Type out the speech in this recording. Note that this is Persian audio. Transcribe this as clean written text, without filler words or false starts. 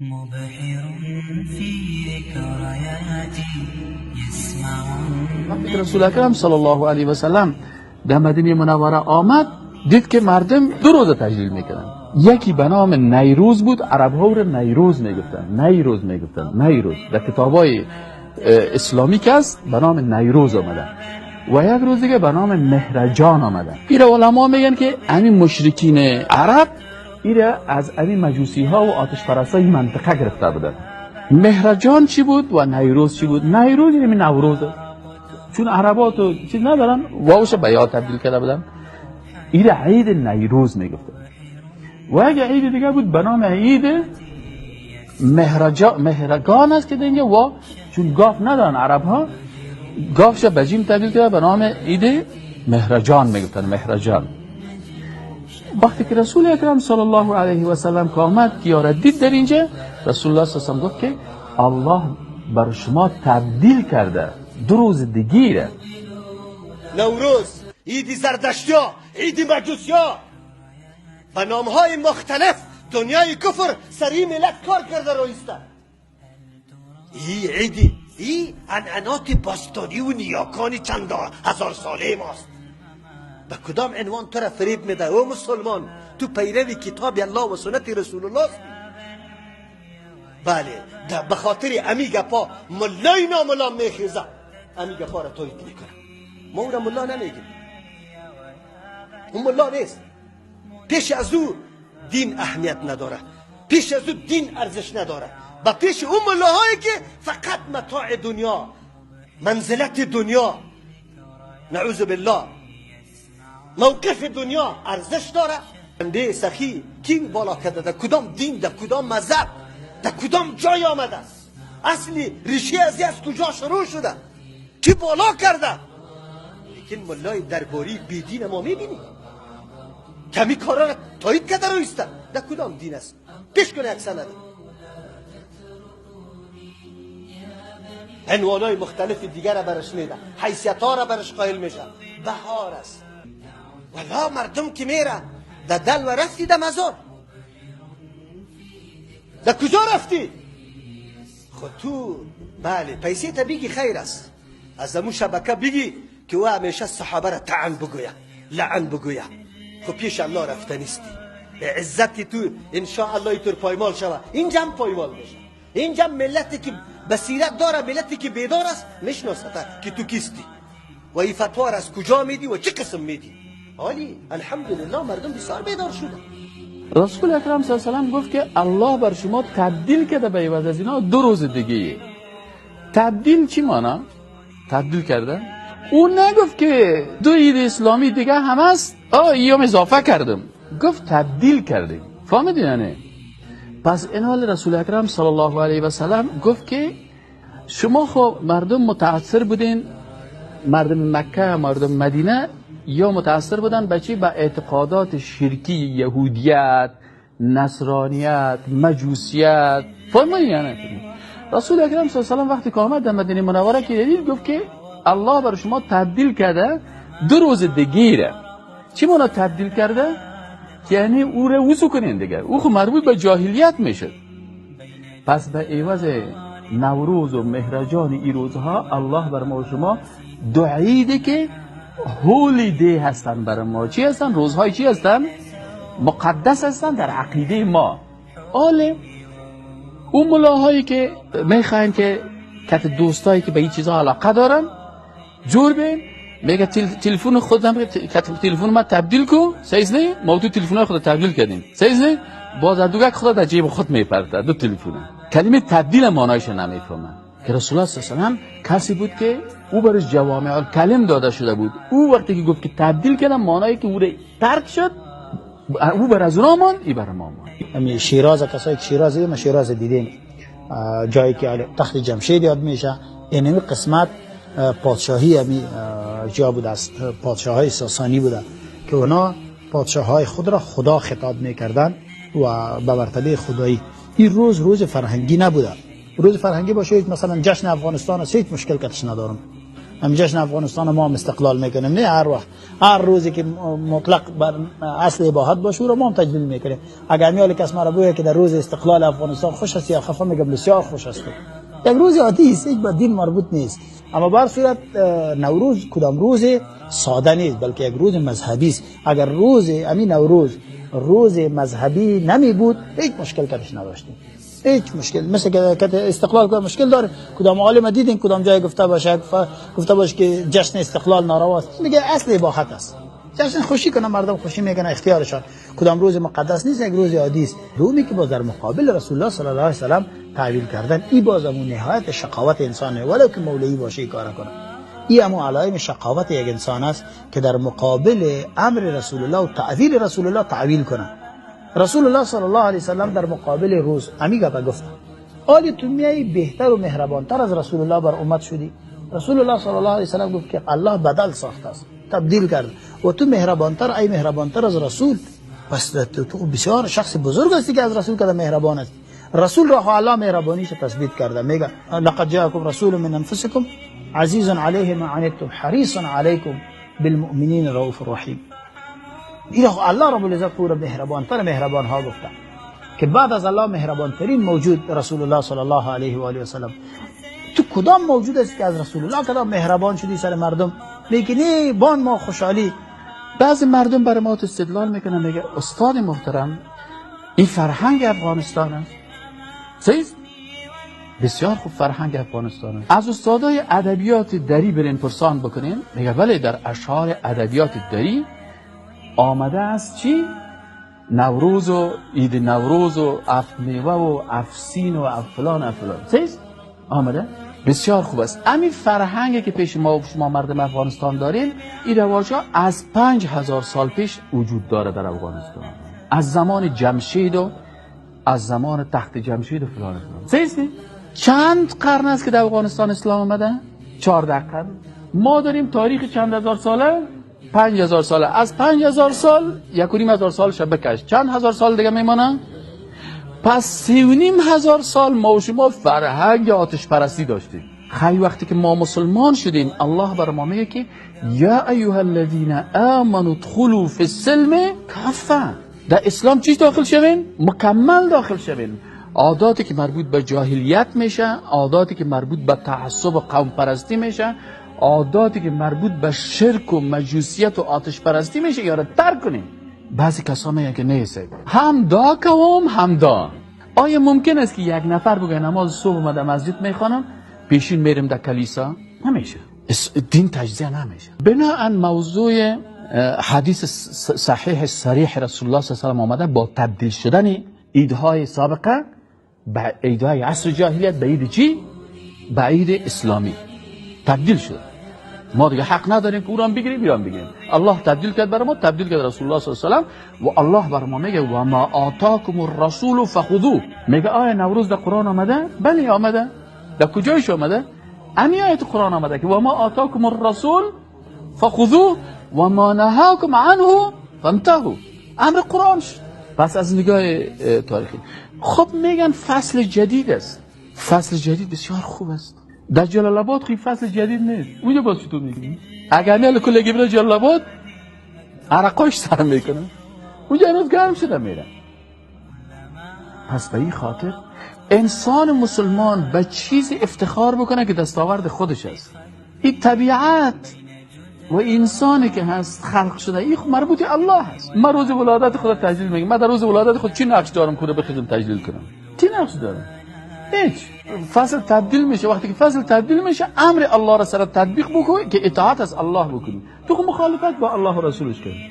مبحر في ذكرياتي يسمعون. وقتی رسول اکرم صلی الله علیه و سلم در مدینه منوره آمد، دید که مردم 2 روزه تجلیل میکنن. یکی به نام نیروز بود، عرب ها رو نیروز میگفتن. نیروز در کتابای اسلامی که است به نام نیروز آمده و یک روز دیگه به نام مهرجان آمده. این علما میگن که همین مشرکین عرب ایره از این مجوسی ها و آتش پرستای منطقه گرفته بودن. مهرجان چی بود و نیروز چی بود؟ نیروز یعنی نوروزه، چون عربا تو چیز ندارن واوش به یا تبدیل کرده بودن، ایره عید نیروز میگفتن. و یک عید دیگه بود به نام عید مهرگان است که دیگه و چون گاف ندارن عرب ها، گافش به جیم تبدیل کرده به نام عید مهرجان میگفتن. مهرجان وقتی که رسول اکرم صلی الله علیه و سلم که آمد که دید در اینجا، رسول الله صلی الله علیه و سلم گفت که الله بر شما تبدیل کرده 2 روز دیگه. نوروز، عید زردشتیا، عید مجوسیا، به نامهای مختلف دنیای کفر سری ملت کار کرده رو ایسته. این عیدی، این عنعنات باستانی و نیاکانی چند هزار ساله ماست. به کدام عنوان تو را فریب میده او مسلمان؟ تو پیروی کتاب الله و سنت رسول الله است. بله، به خاطر امی گپا ملای ناملا میخیزه، امی گپا را تویید میکنه. ما او را ملا نمیگیم، اون ملا نیست. پیش از او دین اهمیت نداره، پیش از او دین ارزش نداره. با پیش اون ملاهایی که فقط متاع دنیا، منزلت دنیا، نعوذ بالله، موقف دنیا ارزش داره. بنده سخی کی بالا کرده؟ در کدام دین، در کدام مذهب، در کدام جای آمده است؟ اصلی ریشه از کجا شروع شده؟ کی بالا کرده؟ لیکن ملای درباری بیدین ما میبینی کمی کارا را تایید کرده رو ایسته. در کدام دین است؟ پیش کنه یک سند. عنوانای مختلف دیگر را برش میده، حیثیت ها را برش قائل میشه. بهار است ولا مردم که میره در دل و رفتی در مزار. در کجا رفتی؟ خود تو بله پیسی تا بگی خیر است، از امون شبکه بگی که او همیشه صحابه را تعن بگویه، لعن بگویه. خب پیش الله رفته نیستی. عزتی تو انشاءالله تور پایمال شوه. اینجا هم پایمال میشه. اینجا ملتی که بصیرت داره، ملتی که بیدار است میشناسه که تو کیستی و این فتوا را از کجا میدی و چه قسم میدی. حالی الحمدلله مردم بسیار بیدار شده. رسول اکرم صلی الله علیه و سلم گفت که الله بر شما تبدیل کرده به عوض از اینا 2 روز دیگه. تبدیل چی مانا؟ تبدیل کرده؟ اون نگفت که 2 عید اسلامی دیگه هم هست ایام اضافه کردم، گفت تبدیل کردیم. فهمیدین یعنی؟ پس این حال رسول اکرم صلی الله علیه و سلم گفت که شما خب مردم متاثر بودین، مردم مکه، مردم مدینه، یا متاثر بودن به چی؟ به اعتقادات شرکی، یهودیت، نصرانیت، مجوسیت. فهمیدین یعنی؟ رسول اکرم صلی الله علیه و سلم وقتی که آمد در مدینه منوره که دید، گفت که الله بر شما تبدیل کرده 2 روز دیگه. چی مانا تبدیل کرده؟ یعنی او رو وضو کنین دیگه. او خب مربوط به جاهلیت میشه. پس به عوض نوروز و مهرجان این روزها الله بر ما و شما 2 عیده که هولیدی هستن بر ما. چی هستن؟ روزهای چی هستن؟ مقدس هستن در عقیده ما. آله اون ملاهایی که میخواین که کت دوستایی که به این چیزها علاقه دارن جور بین، میگه تلفن خودم تلفن ما تبدیل کو، سیز نه ما تو تلفن خود تبدیل کردیم، سیز نه باز دوگک خود در جیب خود میپرته 2 تلفن. کلمه تبدیل معنایش نمیفهمه. که رسول الله صلی الله علیه و سلم کسی بود که او برش جوامع الکلم داده شده بود. او وقتی که گفت که تبدیل کردم معنایی که او را ترک شد، او بر از اونها مان، ای بر ما مان. همین شیراز، کسایی که شیرازی ما شیراز دیدیم، جایی که تخت جمشید یاد میشه، این قسمت پادشاهی همی جا بود، از پادشاهای ساسانی بودن که اونا پادشاهای خود را خدا خطاب میکردن و به مرتبه خدایی. این روز فرهنگی نبوده. روز فرهنگی باشه مثلا جشن افغانستان است، هیچ مشکل کتش ندارم. هم جشن افغانستان ما هم استقلال میکنیم، نه هر وقت هر روزی که مطلق بر اصل اباحت باشه رو ما هم تجلیل میکنیم. اگر میال کس مرا بگه که در روز استقلال افغانستان خوش است یا خفه، میگم بسیار خوش است. یک روز عادی است، هیچ با دین مربوط نیست. اما بر صورت نوروز کدام روز ساده نیست، بلکه یک روز مذهبی است. اگر روز امین نوروز روز مذهبی نمی بود هیچ مشکل کارش نداشتیم، هیچ مشکل. مثل که استقلال که مشکل داره، کدام عالم دیدین کدام جای گفته باشه که جشن استقلال نارواست؟ میگه اصل اباحت است. جشن خوشی کنه، مردم خوشی میکنه، اختیارشان. کدام روز مقدس نیست، یک روز عادی است. رومی که باز در مقابل رسول الله صلی الله علیه و سلم تعویل کردن، این بازمون نهایت شقاوت انسانه، ولو که مولوی باشه کار کنه. این همون علائم شقاوت یک انسان است که در مقابل امر رسول الله و تعویل رسول الله تعویل کنه. رسول الله صلی الله علیه و سلم در مقابل روز امیگا گفت آلی تو میای بهتر و مهربانتر از رسول الله بر امت شدی. رسول الله صلی الله علیه و سلم گفت که الله بدل ساخته است، تبدیل کرد و تو مهربانتر، ای مهربانتر از رسول. پس تو بسیار شخص بزرگ هستی که از رسول کده مهربان است. رسول را الله مهربانیش تثبیت کرده، میگه لقد جاءکم رسول من انفسکم عزیز علیه ما عنتم حریص علیکم بالمؤمنین رؤوف رحیم. این الله رب العزت پورا مهربان ها گفته که بعد از الله مهربان ترین موجود رسول الله صلی الله علیه و آله و سلم. تو کدام موجود است که از رسول الله کدام مهربان شدی سر مردم؟ میگی بان ما خوشحالی. بعضی مردم برای ما استدلال میکنن، میگه استاد محترم این فرهنگ افغانستان است. چیست؟ بسیار خوب فرهنگ افغانستان است. از استادای ادبیات دری برین پرسان بکنین، میگه بله در اشعار ادبیات دری آمده است چی؟ نوروز و عید نوروز و اف میوه و افسین و افلان. چیست؟ آمده؟ بسیار خوب است. همین فرهنگی که پیش ما و شما مردم افغانستان داریم، این رواج ها از 5000 سال پیش وجود داره در افغانستان، از زمان جمشید و از زمان تخت جمشید و فلان. چیست؟ چند قرن است که در افغانستان اسلام آمده؟ 14 قرن. ما داریم تاریخ چند هزار ساله؟ 5000 ساله. از 5000 سال 1.5 سال شب بکش، چند هزار سال دیگه میمانه؟ پس 3.5 سال ما و شما فرهنگ آتش پرستی داشتیم. خیلی وقتی که ما مسلمان شدیم، الله بر ما میگه که یا ایها الذین آمنوا ادخلوا فی السلم کافه. در اسلام چی داخل شوین؟ مکمل داخل شوین. عاداتی که مربوط به جاهلیت میشه، عاداتی که مربوط به تعصب و قوم پرستی میشه، عاداتی که مربوط به شرک و مجوسیت و آتش پرستی میشه، یاره ترک کنیم. بعضی کسا میگن که نیست، هم دا کوم هم دا. آیا ممکن است که یک نفر بگه نماز صبح اومده مسجد میخوانم پیشین میریم در کلیسا؟ نمیشه. دین تجزیه نمیشه. بناهن موضوع حدیث صحیح صریح رسول الله صلی الله علیه و آله آمده با تبدیل شدن عیدهای سابقه به عیدهای عصر جاهلیت به عید چی؟ به عید اسلامی تبدیل شد. ما دیگه حق نداریم که اونم بگیریم ایران بگیریم. الله تبدیل کرد برای ما، تبدیل کرد رسول الله صلی الله علیه و آله و الله بر ما میگه و ما آتاکم الرسول فخذوه. میگه آیا نوروز در قرآن آمده؟ بله آمده. در کجایش آمده؟ امی آیت قرآن آمده که و ما آتاکم الرسول فخذوه و ما نهاکم عنه فانتهوا. امر قرآن شد. پس از نگاه تاریخی خب میگن فصل جدید است. فصل جدید بسیار خوب است. در جلال آباد خیلی فصل جدید نیست. اونجا باز چطور میگی؟ اگر نه کلگی بره جلال آباد عرقاش سر میکنه. اونجا هنوز گرم شده میره. پس به این خاطر انسان مسلمان به چیزی افتخار بکنه که دستاورد خودش است. این طبیعت و انسانی که هست خلق شده این مربوط الله هست. من روز ولادت خود تجلیل میگم. من در روز ولادت خود چی نقش دارم که بخیزم تجلیل کنم؟ چی نقش دارم؟ هیچ. فصل تبدیل میشه. وقتی که فصل تبدیل میشه امر الله را سر تطبیق بکنی که اطاعت از الله بکنی. تو مخالفت با الله و رسولش کنی.